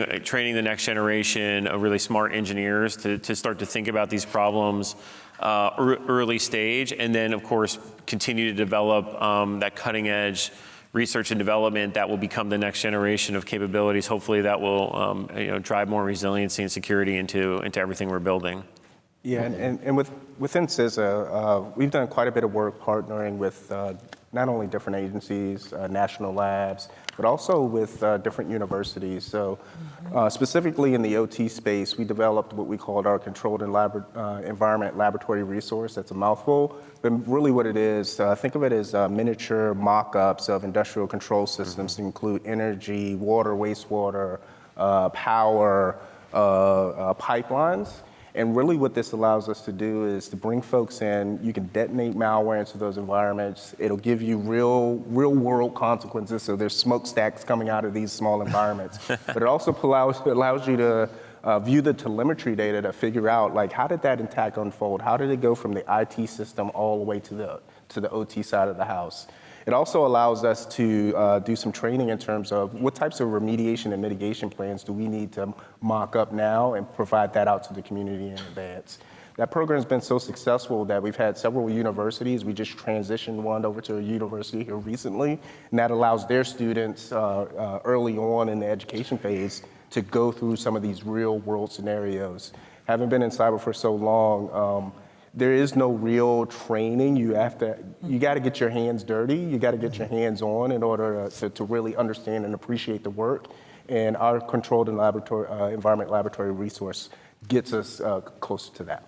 the next generation of really smart engineers to start to think about these problems early stage, and then of course continue to develop that cutting edge research and development that will become the next generation of capabilities. Hopefully that will drive more resiliency and security into everything we're building. Yeah, and within CISA, we've done quite a bit of work partnering with not only different agencies, national labs, but also with different universities. So specifically in the OT space, we developed what we called our controlled environment laboratory resource. That's a mouthful, but really what it is, think of it as miniature mock-ups of industrial control systems to include energy, water, wastewater, power, pipelines. And really what this allows us to do is to bring folks in. You can detonate malware into those environments. It'll give you real world consequences. So there's smokestacks coming out of these small environments. But it also allows you to view the telemetry data to figure out, like, how did that attack unfold? How did it go from the IT system all the way to the OT side of the house? It also allows us to do some training in terms of what types of remediation and mitigation plans do we need to mock up now and provide that out to the community in advance. That program's been so successful that we've had several universities. We just transitioned one over to a university here recently, and that allows their students early on in the education phase to go through some of these real world scenarios. Having been in cyber for so long, there is no real training. You got to get your hands dirty. You got to get your hands on in order to really understand and appreciate the work. And our controlled environment laboratory resource gets us closer to that.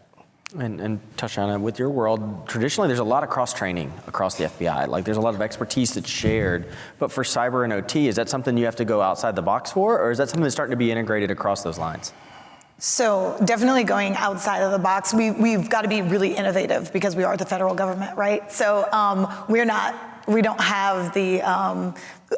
And Taushiana, with your world, traditionally there's a lot of cross-training across the FBI. Like there's a lot of expertise that's shared. But for cyber and OT, is that something you have to go outside the box for, or is that something that's starting to be integrated across those lines? So definitely going outside of the box. We've got to be really innovative because we are the federal government, right? So we don't have the,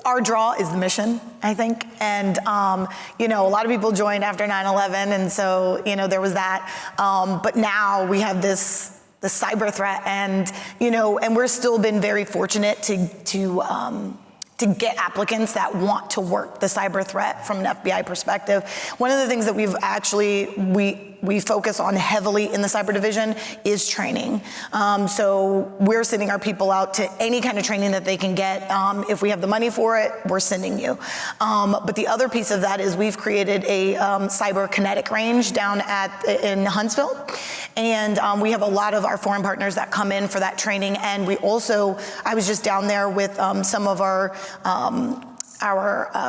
our draw is the mission, I think. And, a lot of people joined after 9/11, and so, there was that. But now we have the cyber threat, and, and we're still been very fortunate to get applicants that want to work the cyber threat from an FBI perspective. One of the things that we focus on heavily in the cyber division is training. So we're sending our people out to any kind of training that they can get. If we have the money for it, we're sending you. But the other piece of that is we've created a cyber kinetic range down in Huntsville. And we have a lot of our foreign partners that come in for that training. And we also, I was just down there with some of our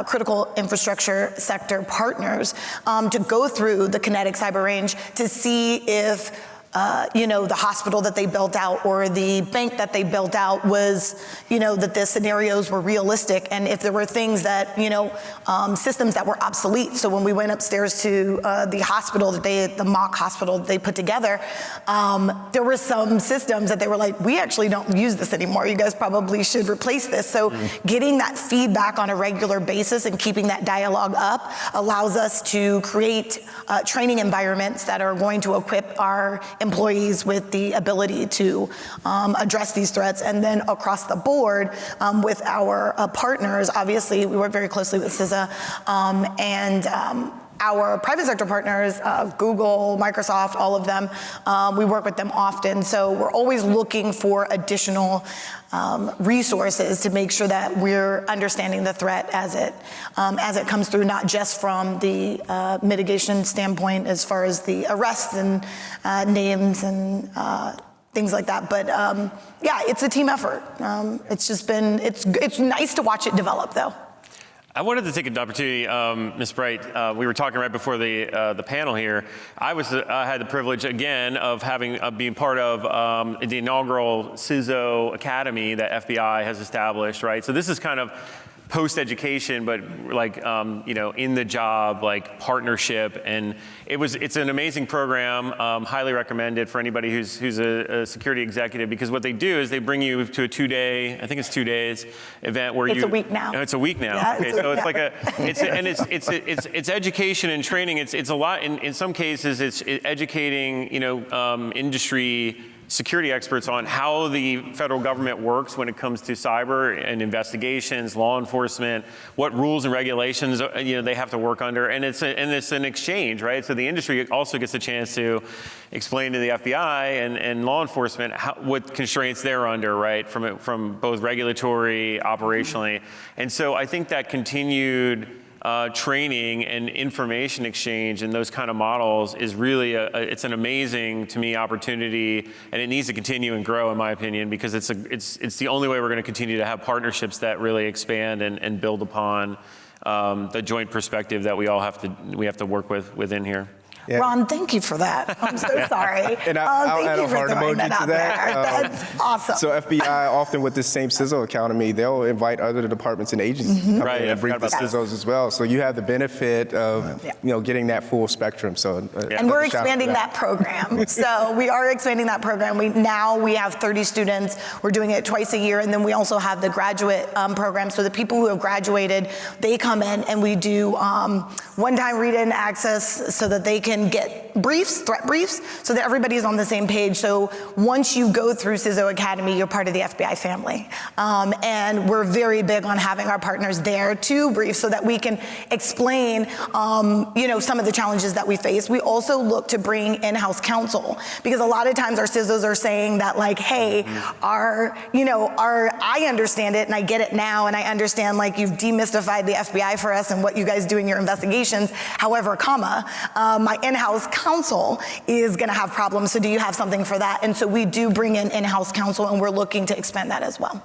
critical infrastructure sector partners to go through the kinetic cyber range to see if the hospital that they built out or the bank that they built out was, that the scenarios were realistic, and if there were things that, systems that were obsolete. So when we went upstairs to the hospital the mock hospital that they put together, there were some systems that they were like, we actually don't use this anymore. You guys probably should replace this. So getting that feedback on a regular basis and keeping that dialogue up allows us to create training environments that are going to equip our employees with the ability to address these threats. And then across the board with our partners, obviously we work very closely with CISA and our private sector partners, Google, Microsoft, all of them, we work with them often. So we're always looking for additional resources to make sure that we're understanding the threat as it comes through, not just from the mitigation standpoint as far as the arrests and names and things like that. But it's a team effort. It's nice to watch it develop, though. I wanted to take an opportunity, Ms. Bright. We were talking right before the panel here. I had the privilege again of being part of the inaugural CISO Academy that FBI has established. Right, so this is kind of post-education, but like in the job, like partnership, and it's an amazing program. Highly recommended for anybody who's a security executive, because what they do is they bring you to a 2-day, I think it's 2 days event where it's a week now. Oh, it's a week now. Yeah, okay, so it's like it's education and training. It's a lot. In some cases, it's educating industry security experts on how the federal government works when it comes to cyber and investigations, law enforcement, what rules and regulations they have to work under, and it's an exchange, right? So the industry also gets a chance to explain to the FBI and law enforcement what constraints they're under, right, from both regulatory, operationally, and so I think that continued training and information exchange and those kind of models is really it's an amazing, to me, opportunity, and it needs to continue and grow, in my opinion, because it's the only way we're going to continue to have partnerships that really expand and build upon the joint perspective that we have to work within here. Yeah. Ron, thank you for that. I'm so sorry. And I'll add thank you a for heart throwing emoji that to out that. there. That's awesome. So FBI, often with this same CISA Academy, they'll invite other departments and agencies to come Right, in I and brief the forgot about CISOs as well. So you have the benefit of getting that full spectrum. So and we're expanding that program. So we are expanding that program. We have 30 students. We're doing it twice a year, and then we also have the graduate program. So the people who have graduated, they come in and we do one-time read-in access so that they can get threat briefs, so that everybody's on the same page. So once you go through CISO Academy, you're part of the FBI family. And we're very big on having our partners there to brief so that we can explain, some of the challenges that we face. We also look to bring in-house counsel, because a lot of times our CISOs are saying that, like, hey, I understand it and I get it now, and I understand, like, you've demystified the FBI for us and what you guys do in your investigations. However, my in-house counsel is going to have problems. So do you have something for that? And so we do bring in-house counsel, and we're looking to expand that as well.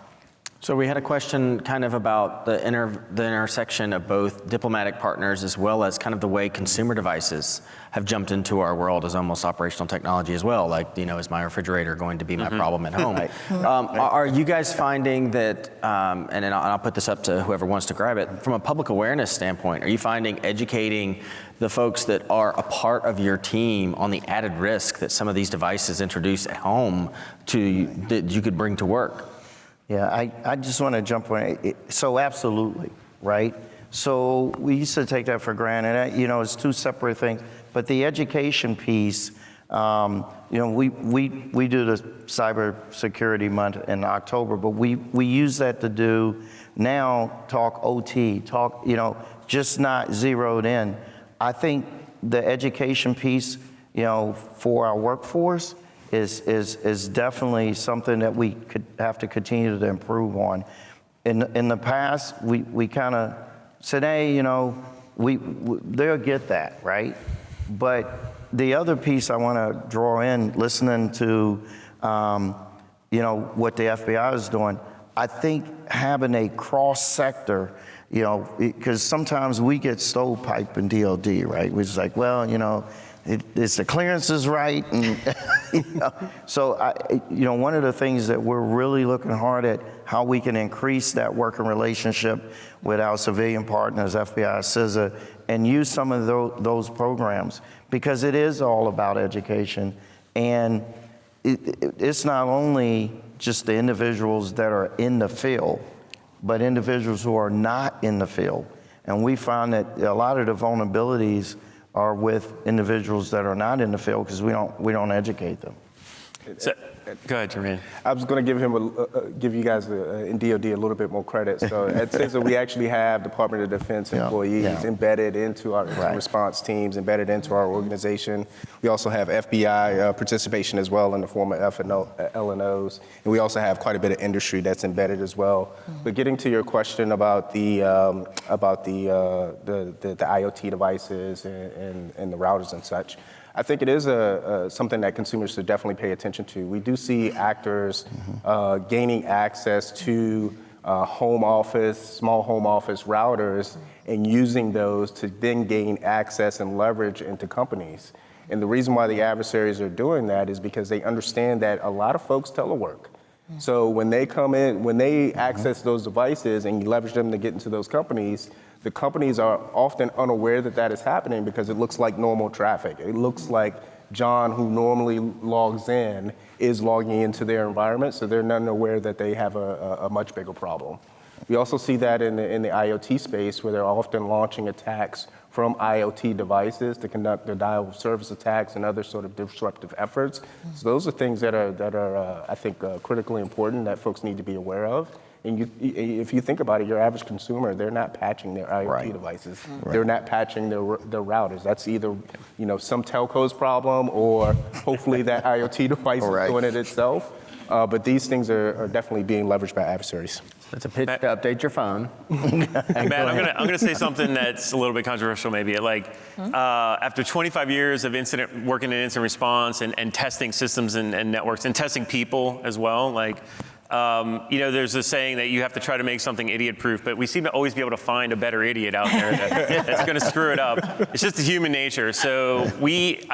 So we had a question kind of about the intersection of both diplomatic partners as well as kind of the way consumer devices have jumped into our world as almost operational technology as well. Like, is my refrigerator going to be my problem at home? Are you guys finding that, and then I'll put this up to whoever wants to grab it, from a public awareness standpoint, are you finding educating the folks that are a part of your team on the added risk that some of these devices introduce at home that you could bring to work? Yeah, I just want to jump on it. So absolutely, right? So we used to take that for granted. It's two separate things. But the education piece, we do the Cyber Security Month in October, but we use that to do now talk OT, just not zeroed in. I think the education piece, for our workforce is definitely something that we could have to continue to improve on. In the past, we kind of said, hey, they'll get that, right? But the other piece I want to draw in, listening to, what the FBI is doing, I think having a cross-sector, because sometimes we get stovepipe in DOD, right? We're just like, well, it's the clearances right, and so one of the things that we're really looking hard at, how we can increase that working relationship with our civilian partners, FBI, CISA, and use some of those programs, because it is all about education, and it's not only just the individuals that are in the field, but individuals who are not in the field, and we found that a lot of the vulnerabilities are with individuals that are not in the field because we don't educate them. So, go ahead, Jermaine. I was going to give you guys in DOD a little bit more credit. So at CISA, we actually have Department of Defense employees embedded into our response teams, embedded into our organization. We also have FBI participation as well in the form of L&Os, and we also have quite a bit of industry that's embedded as well. But getting to your question about the IoT devices and the routers and such, I think it is something that consumers should definitely pay attention to. We do see actors gaining access to small home office routers and using those to then gain access and leverage into companies. And the reason why the adversaries are doing that is because they understand that a lot of folks telework. So when they come in, when they access those devices and you leverage them to get into those companies, the companies are often unaware that that is happening because it looks like normal traffic. It looks like John, who normally logs in, is logging into their environment, so they're not aware that they have a much bigger problem. We also see that in the IoT space, where they're often launching attacks from IoT devices to conduct denial of service attacks and other sort of disruptive efforts. So those are things that are I think, critically important that folks need to be aware of. And if you think about it, your average consumer, they're not patching their IoT devices. They're not patching their routers. That's either, some telco's problem or hopefully that IoT device is doing it itself. But these things are definitely being leveraged by adversaries. It's a pitch to update your phone. Matt, I'm going to say something that's a little bit controversial maybe. After 25 years of working in incident response and testing systems and networks and testing people as well, there's a saying that you have to try to make something idiot-proof, but we seem to always be able to find a better idiot out there that's going to screw it up. It's just the human nature. So I'm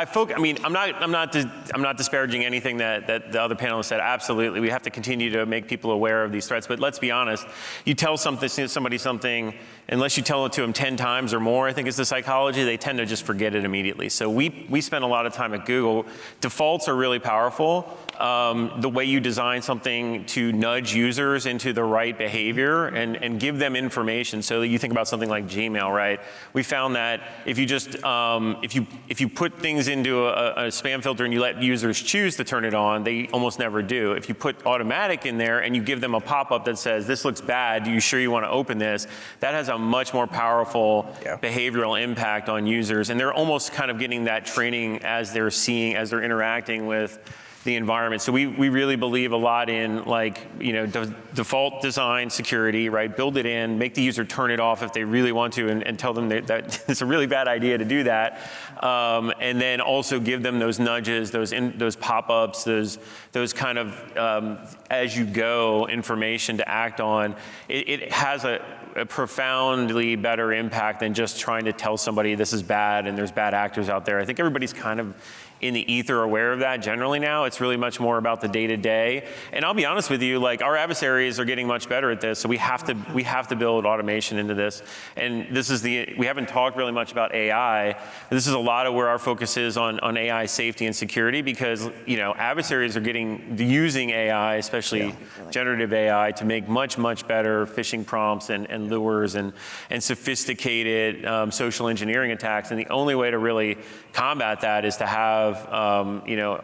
not disparaging anything that the other panelists said. Absolutely, we have to continue to make people aware of these threats. But let's be honest, you tell somebody something, unless you tell it to them 10 times or more, I think is the psychology, they tend to just forget it immediately. So we spend a lot of time at Google. Defaults are really powerful. The way you design something to nudge users into the right behavior and give them information. So that you think about something like Gmail, right? We found that if you just if you put things into a spam filter and you let users choose to turn it on, they almost never do. If you put automatic in there and you give them a pop-up that says, "This looks bad. Are you sure you want to open this?" That has a much more powerful behavioral impact on users, and they're almost kind of getting that training as they're interacting with the environment. So we really believe a lot in default design security, right? Build it in, make the user turn it off if they really want to, and tell them that it's a really bad idea to do that. And then also give them those nudges, those pop-ups, those kind of as you go information to act on. It has a profoundly better impact than just trying to tell somebody this is bad and there's bad actors out there. I think everybody's kind of in the ether aware of that generally now. It's really much more about the day-to-day. And I'll be honest with you, our adversaries are getting much better at this, so we have to build automation into this. And we haven't talked really much about AI. This is a lot of where our focus is on AI safety and security, because adversaries are using AI, especially generative AI, to make much, much better phishing prompts and lures and sophisticated social engineering attacks. And the only way to really combat that is to have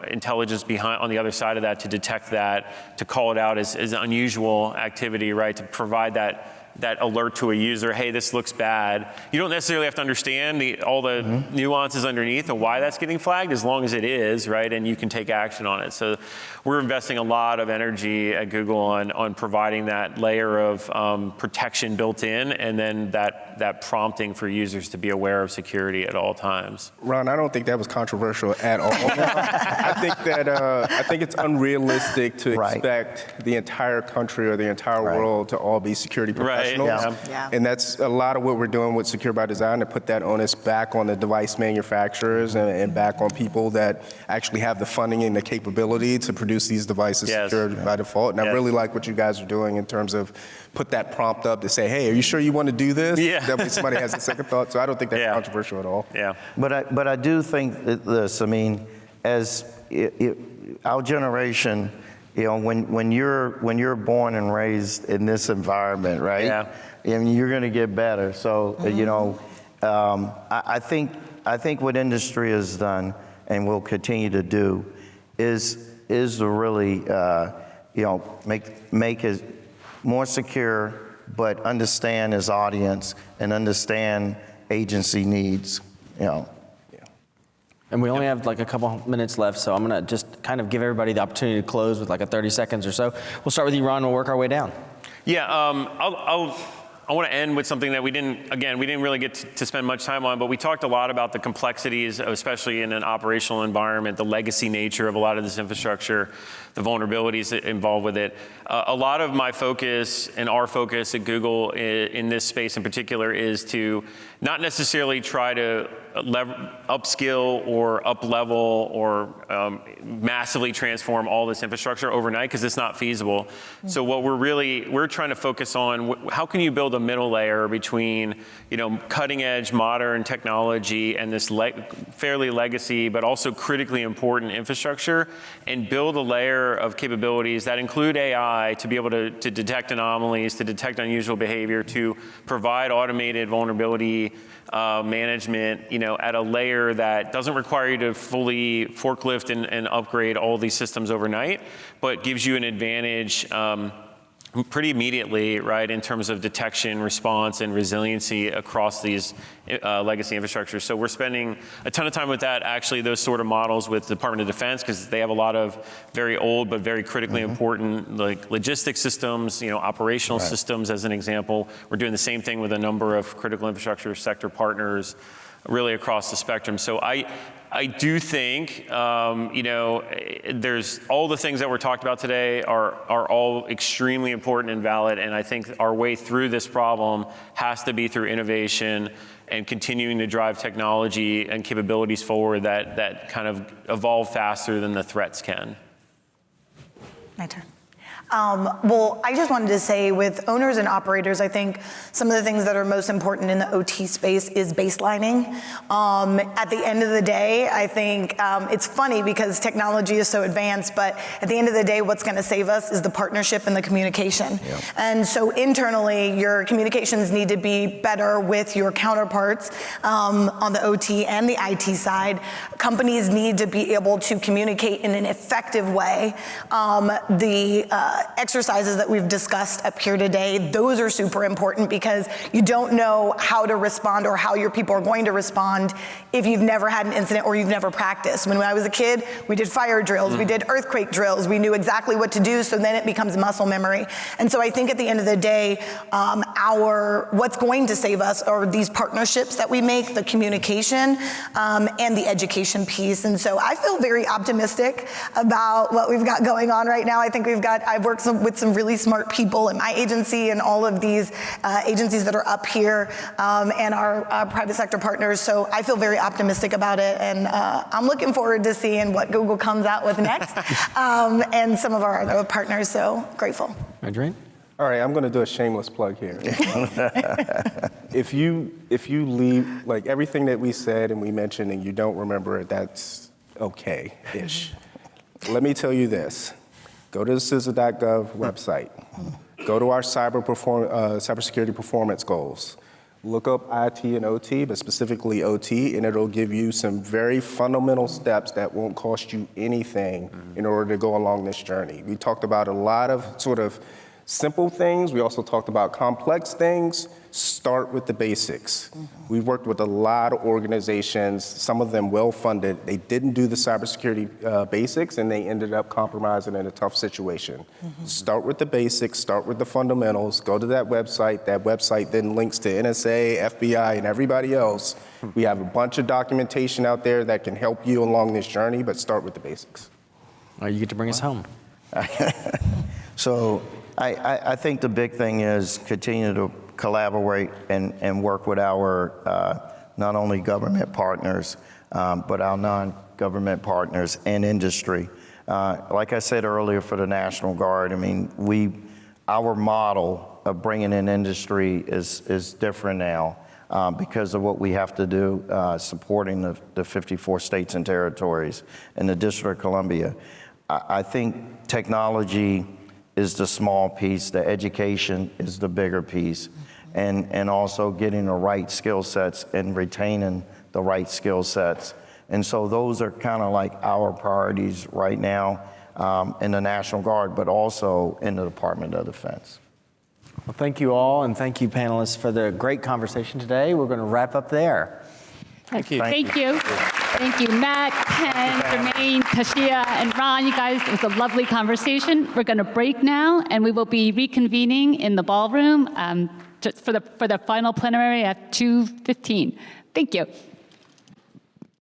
intelligence on the other side of that to detect that, to call it out as unusual activity, right? To provide that alert to a user, hey, this looks bad. You don't necessarily have to understand all the nuances underneath and why that's getting flagged, as long as it is, right? And you can take action on it. So we're investing a lot of energy at Google on providing that layer of protection built in, and then that prompting for users to be aware of security at all times. Ron, I don't think that was controversial at all. I think it's unrealistic to expect the entire country or the entire world to all be security professionals. And that's a lot of what we're doing with Secure by Design, to put that onus back on the device manufacturers and back on people that actually have the funding and the capability to produce these devices secured by default. And I really like what you guys are doing in terms of put that prompt up to say, hey, are you sure you want to do this? That way somebody has a second thought. So I don't think that's controversial at all. But I do think that this, as our generation, when you're born and raised in this environment, right? And you're going to get better. So, I think what industry has done and will continue to do is to really, make it more secure, but understand his audience and understand agency needs, And we only have a couple minutes left, so I'm going to just kind of give everybody the opportunity to close with 30 seconds or so. We'll start with you, Ron. We'll work our way down. I want to end with something that we didn't really get to spend much time on, but we talked a lot about the complexities, especially in an operational environment, the legacy nature of a lot of this infrastructure, the vulnerabilities involved with it. A lot of my focus and our focus at Google in this space in particular is to not necessarily try to upskill or up-level or massively transform all this infrastructure overnight, because it's not feasible. So what we're trying to focus on, how can you build a middle layer between cutting-edge modern technology and this fairly legacy but also critically important infrastructure, and build a layer of capabilities that include AI to be able to detect anomalies, to detect unusual behavior, to provide automated vulnerability capability management, at a layer that doesn't require you to fully forklift and upgrade all these systems overnight, but gives you an advantage pretty immediately, right, in terms of detection, response, and resiliency across these legacy infrastructures. So we're spending a ton of time with that, actually, those sort of models with the Department of Defense, because they have a lot of very old but very critically important, like logistics systems, operational systems, as an example. We're doing the same thing with a number of critical infrastructure sector partners, really across the spectrum. So I do think, there's all the things that were talked about today are all extremely important and valid, and I think our way through this problem has to be through innovation and continuing to drive technology and capabilities forward that kind of evolve faster than the threats can. My turn. Well, I just wanted to say with owners and operators, I think some of the things that are most important in the OT space is baselining. At the end of the day, I think it's funny because technology is so advanced, but at the end of the day, what's going to save us is the partnership and the communication. Yep. And so internally, your communications need to be better with your counterparts on the OT and the IT side. Companies need to be able to communicate in an effective way. The exercises that we've discussed up here today, those are super important because you don't know how to respond or how your people are going to respond if you've never had an incident or you've never practiced. When I was a kid, we did fire drills, we did earthquake drills, we knew exactly what to do, so then it becomes muscle memory. And so I think at the end of the day, what's going to save us are these partnerships that we make, the communication, and the education piece. And so I feel very optimistic about what we've got going on right now. I think I've worked with some really smart people in my agency and all of these agencies that are up here and our private sector partners. So I feel very optimistic about it, and I'm looking forward to seeing what Google comes out with next and some of our other partners. So grateful. Jermaine? All right, I'm going to do a shameless plug here. If you leave, like everything that we said and we mentioned and you don't remember it, that's okay-ish. Let me tell you this. Go to the CISA.gov website. Go to our cybersecurity performance goals. Look up IT and OT, but specifically OT, and it'll give you some very fundamental steps that won't cost you anything in order to go along this journey. We talked about a lot of sort of simple things. We also talked about complex things. Start with the basics. We've worked with a lot of organizations, some of them well-funded. They didn't do the cybersecurity basics, and they ended up compromising in a tough situation. Start with the basics, start with the fundamentals, go to that website. That website then links to NSA, FBI, and everybody else. We have a bunch of documentation out there that can help you along this journey, but start with the basics. You get to bring us home. So I think the big thing is continue to collaborate and work with our not only government partners, but our non-government partners and industry. Like I said earlier for the National Guard, I mean, our model of bringing in industry is different now because of what we have to do supporting the 54 states and territories and the District of Columbia. I think technology is the small piece, the education is the bigger piece, and also getting the right skill sets and retaining the right skill sets. And so those are kind of like our priorities right now in the National Guard, but also in the Department of Defense. Well, thank you all, and thank you, panelists, for the great conversation today. We're going to wrap up there. Thank you. Thank you. Thank you, Matt, Ken, Jermaine, Taushiana, and Ron. You guys, it was a lovely conversation. We're going to break now, and we will be reconvening in the ballroom just for the final plenary at 2:15. Thank you.